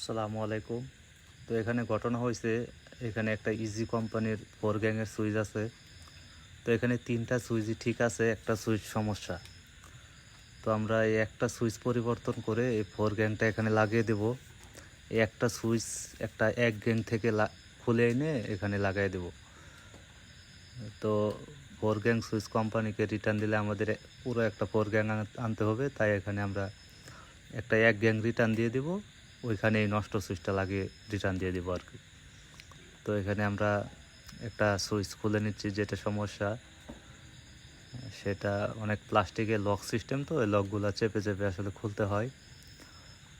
আসসালামু আলাইকুম। তো এখানে ঘটনা হয়েছে, এখানে একটা ইজি কোম্পানির 4 গ্যাংয়ের সুইচ আছে। তো এখানে 3টা সুইচই ঠিক আছে, একটা সুইচ সমস্যা। তো আমরা এই একটা সুইচ পরিবর্তন করে এই 4 গ্যাংটা এখানে লাগিয়ে দেব। এই একটা সুইচ একটা এক গ্যাং থেকে খুলে এনে এখানে লাগাই দেব। তো 4 গ্যাং সুইচ কোম্পানিকে রিটার্ন দিলে আমাদের পুরো একটা 4 গ্যাং আনতে হবে, তাই এখানে আমরা একটা এক গ্যাং রিটার্ন দিয়ে দেব, ওইখানে এই নষ্ট সুইচটা লাগিয়ে রিটার্ন দিয়ে দেবো আর কি। তো এখানে আমরা একটা সুইচ খুলে নিচ্ছি, যেটা সমস্যা সেটা অনেক প্লাস্টিকের লক সিস্টেম, তো এই লকগুলো চেপে চেপে আসলে খুলতে হয়।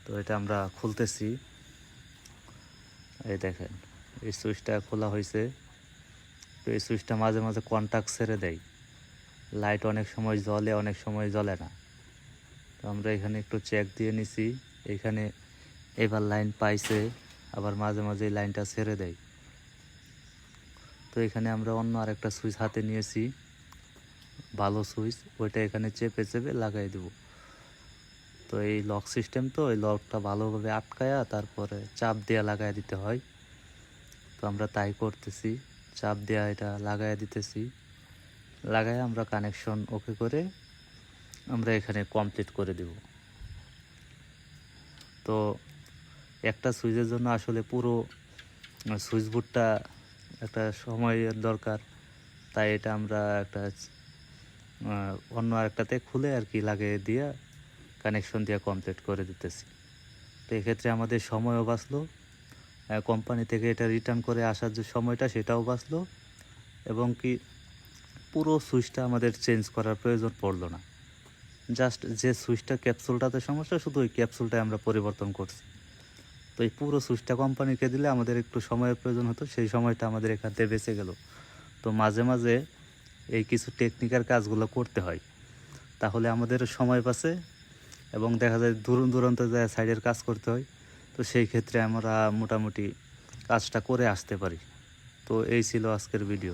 তো এটা আমরা খুলতেছি। এই দেখেন, এই সুইচটা খোলা হয়েছে। তো এই সুইচটা মাঝে মাঝে কন্টাক্ট ছেড়ে দেয়, লাইট অনেক সময় জ্বলে অনেক সময় জ্বলে না। তো আমরা এখানে একটু চেক দিয়ে নিছি, এখানে এবার লাইন পাইছে, আবার মাঝে মাঝে এই লাইনটা ছেড়ে দেয়। তো এখানে আমরা অন্য আরেকটা সুইচ হাতে নিয়েছি, ভালো সুইচ, ওইটা এখানে চেপে চেপে লাগাই দেব। তো এই লক সিস্টেম, তো এই লকটা ভালোভাবে আটকায়া তারপরে চাপ দেওয়া লাগাই দিতে হয়। তো আমরা তাই করতেছি, চাপ দেওয়া এটা লাগাই দিতেছি। লাগাই আমরা কানেকশন ওকে করে আমরা এখানে কমপ্লিট করে দেব। তো একটা সুইচের জন্য আসলে পুরো সুইচ বোর্ডটা একটা সময়ের দরকার, তাই এটা আমরা একটা অন্য আরেকটাতে খুলে আর কি লাগিয়ে দিয়ে কানেকশন দিয়ে কমপ্লিট করে দিতেছি। তো এক্ষেত্রে আমাদের সময়ও বাঁচলো, কোম্পানি থেকে এটা রিটার্ন করে আসার যে সময়টা সেটাও বাঁচলো, এবং কি পুরো সুইচটা আমাদের চেঞ্জ করার প্রয়োজন পড়লো না। জাস্ট যে সুইচটা ক্যাপসুলটাতে সমস্যা, শুধু ওই ক্যাপসুলটাই আমরা পরিবর্তন করছি। তো এই পুরো সুইচটা কোম্পানিকে দিলে আমাদের একটু সময়ের প্রয়োজন হতো, সেই সময়টা আমাদের এখান থেকে বেঁচে গেল। তো মাঝে মাঝে এই কিছু টেকনিক্যাল কাজগুলো করতে হয়, তাহলে আমাদের সময় বাঁচে এবং দেখা যায় দূর দূরান্ত যায় সাইডের কাজ করতে হয়। তো সেই ক্ষেত্রে আমরা মোটামুটি কাজটা করে আসতে পারি। তো এই ছিল আজকের ভিডিও।